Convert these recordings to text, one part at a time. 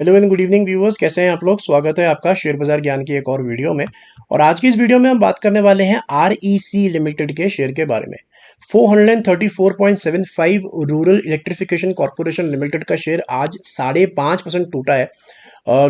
Hello and good evening viewers, कैसे हैं आप लोग। स्वागत है आपका शेयर बाजार ज्ञान की एक और वीडियो में। और आज की इस वीडियो में हम बात करने वाले हैं REC लिमिटेड के शेयर के बारे में। 434.75 रूरल इलेक्ट्रिफिकेशन कॉर्पोरेशन लिमिटेड का शेयर आज 5.5% टूटा है।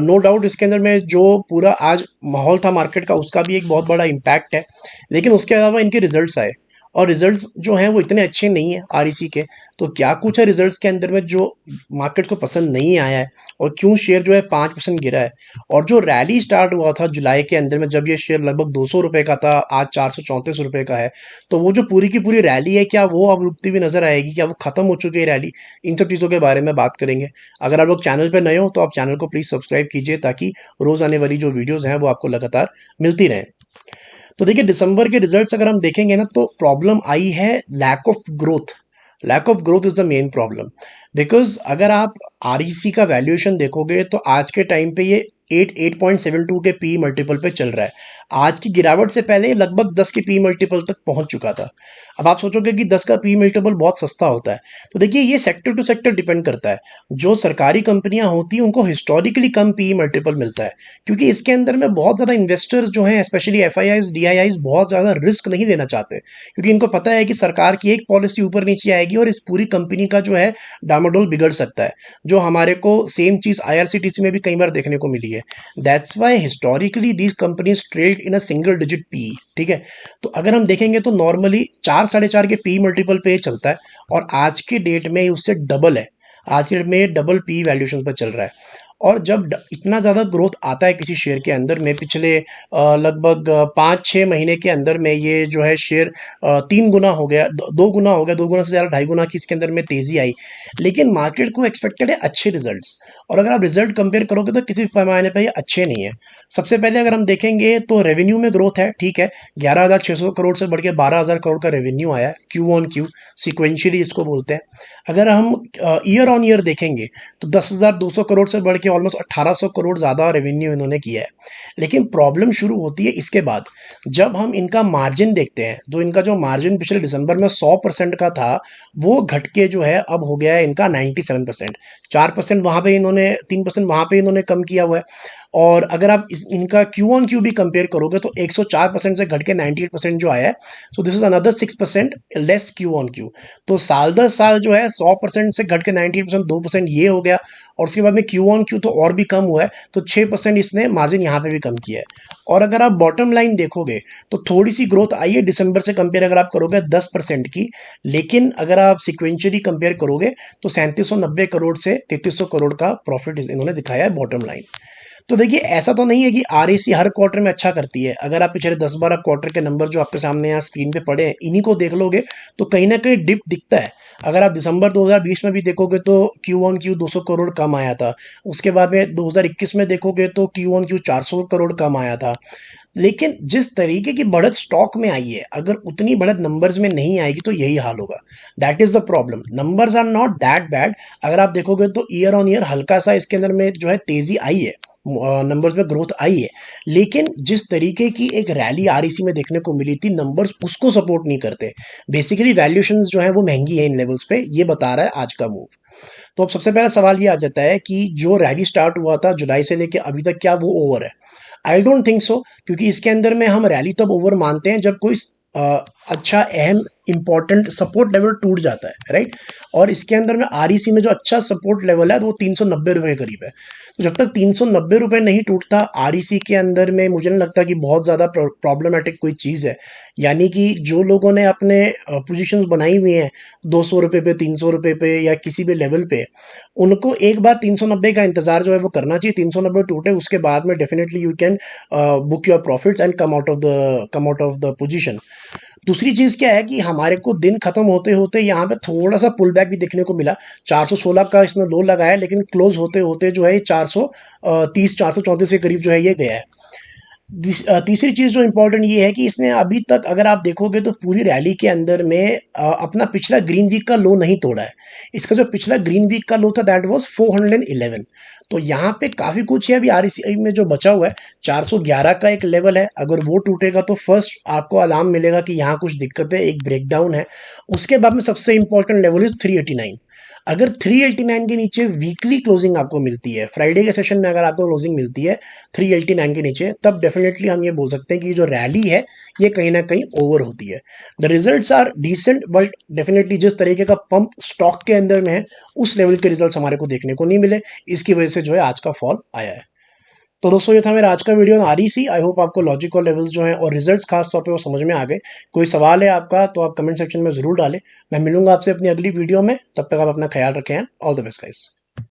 नो डाउट इसके अंदर में जो पूरा आज माहौल था मार्केट का, उसका भी एक बहुत बड़ा इम्पैक्ट है। लेकिन उसके अलावा इनके रिजल्ट्स आए और रिजल्ट्स जो हैं वो इतने अच्छे नहीं है REC के। तो क्या कुछ है रिजल्ट्स के अंदर में जो मार्केट को पसंद नहीं आया है और क्यों शेयर जो है 5% गिरा है। और जो रैली स्टार्ट हुआ था जुलाई के अंदर में, जब ये शेयर लगभग 200 रुपए का था, आज 434 रुपए का है। तो वो जो पूरी की पूरी रैली है, क्या वो अब रुकती हुई नजर आएगी, क्या वो खत्म हो चुकी है रैली। इन सब चीज़ों के बारे में बात करेंगे। अगर आप लोग चैनल पर नए हो तो आप चैनल को प्लीज़ सब्सक्राइब कीजिए, ताकि रोज़ आने वाली जो वीडियोज़ हैं वो आपको लगातार मिलती रहें। तो देखिए, दिसंबर के रिजल्ट्स अगर हम देखेंगे ना, तो प्रॉब्लम आई है lack of growth. Lack of growth is the main problem. Because अगर आप REC का वैल्यूएशन देखोगे तो आज के टाइम पे ये 8.72 के पी मल्टीपल पे चल रहा है। आज की गिरावट से पहले लगभग 10 के पी मल्टीपल तक पहुंच चुका था। अब आप सोचोगे कि 10 का पी मल्टीपल बहुत सस्ता होता है। तो देखिए, ये सेक्टर टू सेक्टर डिपेंड करता है। जो सरकारी कंपनियां होती हैं उनको हिस्टोरिकली कम पी मल्टीपल मिलता है, क्योंकि इसके अंदर में बहुत ज़्यादा इन्वेस्टर्स जो हैं, स्पेशली FIIs DIIs, बहुत ज़्यादा रिस्क नहीं लेना चाहते, क्योंकि इनको पता है कि सरकार की एक पॉलिसी ऊपर नीचे आएगी और इस पूरी कंपनी का जो है डामाडोल बिगड़ सकता है। जो हमारे को सेम चीज़ IRCTC में भी कई बार देखने को मिली है। That's why historically these companies trade in a single digit P. ठीक है, तो अगर हम देखेंगे तो नॉर्मली 4-4.5 के पी मल्टीपल पे चलता है, और आज के डेट में उससे डबल है। आज के डेट में डबल पी वैल्यूएशन पर चल रहा है। और जब इतना ज़्यादा ग्रोथ आता है किसी शेयर के अंदर में, पिछले लगभग 5-6 महीने के अंदर में ये जो है शेयर 3 गुना हो गया, 2 गुना हो गया, 2 गुना से ज़्यादा 2.5 गुना की इसके अंदर में तेज़ी आई। लेकिन मार्केट को एक्सपेक्टेड है अच्छे रिजल्ट्स, और अगर आप रिजल्ट कंपेयर करोगे तो किसी पैमाने पर ये अच्छे नहीं है। सबसे पहले अगर हम देखेंगे तो रेवेन्यू में ग्रोथ है, ठीक है, 11,600 करोड़ से बढ़ के 12,000 करोड़ का रेवेन्यू आया है, क्यू ऑन क्यू, सिक्वेंशियली इसको बोलते हैं। अगर हम ईयर ऑन ईयर देखेंगे तो 10,200 करोड़ से बढ़ के ऑलमोस्ट 1,800 करोड़ ज़्यादा रेवेन्यू इन्होंने किया है। लेकिन प्रॉब्लम शुरू होती है इसके बाद, जब हम इनका मार्जिन देखते हैं। जो इनका जो मार्जिन पिछले दिसंबर में 100% का था, वो घट के जो है अब हो गया है इनका 97%। 4% वहाँ पे इन्होंने, 3% वहाँ पे इन्होंने कम किया हुआ है। और अगर आप इनका क्यू ऑन क्यू भी कंपेयर करोगे तो 104% से घट के 98% जो आया है। So this is another 6% less Q on Q. तो साल दर साल जो है 100% से घट के 98%, 2% ये हो गया। और उसके बाद में क्यू ऑन क्यू तो और भी कम हुआ है, तो 6% इसने मार्जिन यहाँ पे भी कम किया है। और अगर आप बॉटम लाइन देखोगे तो थोड़ी सी ग्रोथ आई है दिसंबर से कंपेयर अगर आप करोगे 10% की। लेकिन अगर आप सिक्वेंशियली कंपेयर करोगे तो 3790 करोड़ से 3300 करोड़ का प्रॉफिट इन्होंने दिखाया है बॉटम लाइन। तो देखिए, ऐसा तो नहीं है कि REC हर क्वार्टर में अच्छा करती है। अगर आप पिछले 10-12 क्वार्टर के नंबर जो आपके सामने यहाँ स्क्रीन पे पड़े हैं, इन्हीं को देख लोगे तो कहीं ना कहीं डिप दिखता है। अगर आप दिसंबर 2020 में भी देखोगे तो क्यू ऑन क्यू 200 करोड़ कम आया था। उसके बाद में 2021 में देखोगे तो क्यू ऑन क्यू 400 करोड़ कम आया था। लेकिन जिस तरीके की बढ़त स्टॉक में आई है, अगर उतनी बढ़त नंबर्स में नहीं आएगी तो यही हाल होगा। That is the problem. Numbers are not that bad. अगर आप देखोगे तो ईयर ऑन ईयर हल्का सा इसके अंदर में जो है तेजी आई है, नंबर्स में ग्रोथ आई है। लेकिन जिस तरीके की एक रैली REC में देखने को मिली थी, नंबर्स उसको सपोर्ट नहीं करते। बेसिकली वैल्यूएशंस जो है वो महंगी है इन लेवल्स पे, ये बता रहा है आज का मूव। तो अब सबसे पहला सवाल ये आ जाता है कि जो रैली स्टार्ट हुआ था जुलाई से लेके अभी तक, क्या वो ओवर है। आई डोंट थिंक सो, क्योंकि इसके अंदर में हम रैली तब ओवर मानते हैं जब कोई अच्छा अहम इंपॉर्टेंट सपोर्ट लेवल टूट जाता है, राइट। और इसके अंदर में REC में जो अच्छा सपोर्ट लेवल है वो 390 रुपये के करीब है। तो जब तक 390 रुपये नहीं टूटता REC के अंदर में, मुझे नहीं लगता कि बहुत ज़्यादा प्रॉब्लमेटिक कोई चीज़ है। यानी कि जो लोगों ने अपने पोजीशंस बनाई हुई हैं 200 रुपये पे, 300 रुपये पे, या किसी भी लेवल पे, उनको एक बार 390 का इंतजार जो है वो करना चाहिए। 390 टूटे उसके बाद में definitely you can book your profits and come out of the position. दूसरी चीज़ क्या है कि हमारे को दिन खत्म होते होते यहाँ पे थोड़ा सा पुल बैक भी देखने को मिला। 416 का इसने लो लगाया, लेकिन क्लोज होते होते जो है 430, 434 के करीब जो है ये गया है। तीसरी चीज़ जो इम्पोर्टेंट ये है कि इसने अभी तक अगर आप देखोगे तो पूरी रैली के अंदर में अपना पिछला ग्रीन वीक का लो नहीं तोड़ा है। इसका जो पिछला ग्रीन वीक का लो था दैट वाज 411। तो यहाँ पे काफ़ी कुछ है अभी REC में जो बचा हुआ है। 411 का एक लेवल है, अगर वो टूटेगा तो फर्स्ट आपको अलार्म मिलेगा कि यहाँ कुछ दिक्कत है, एक ब्रेकडाउन है। उसके बाद में सबसे इंपॉर्टेंट लेवल इज 389। अगर 389 के नीचे वीकली क्लोजिंग आपको मिलती है, फ्राइडे के सेशन में अगर आपको क्लोजिंग मिलती है 389 के नीचे, तब डेफिनेटली हम ये बोल सकते हैं कि जो रैली है ये कहीं ना कहीं ओवर होती है। The results are decent, but definitely जिस तरीके का पंप स्टॉक के अंदर में है उस लेवल के रिजल्ट्स हमारे को देखने को नहीं मिले, इसकी वजह से जो है आज का फॉल आया है। तो दोस्तों ये था मेरा आज का video on REC. I hope आपको लॉजिक और लेवल्स जो हैं और रिजल्ट्स खास तौर पे वो समझ में आ गए। कोई सवाल है आपका तो आप कमेंट सेक्शन में जरूर डालें। मैं मिलूंगा आपसे अपनी अगली वीडियो में, तब तक आप अपना ख्याल रखें। All the best guys.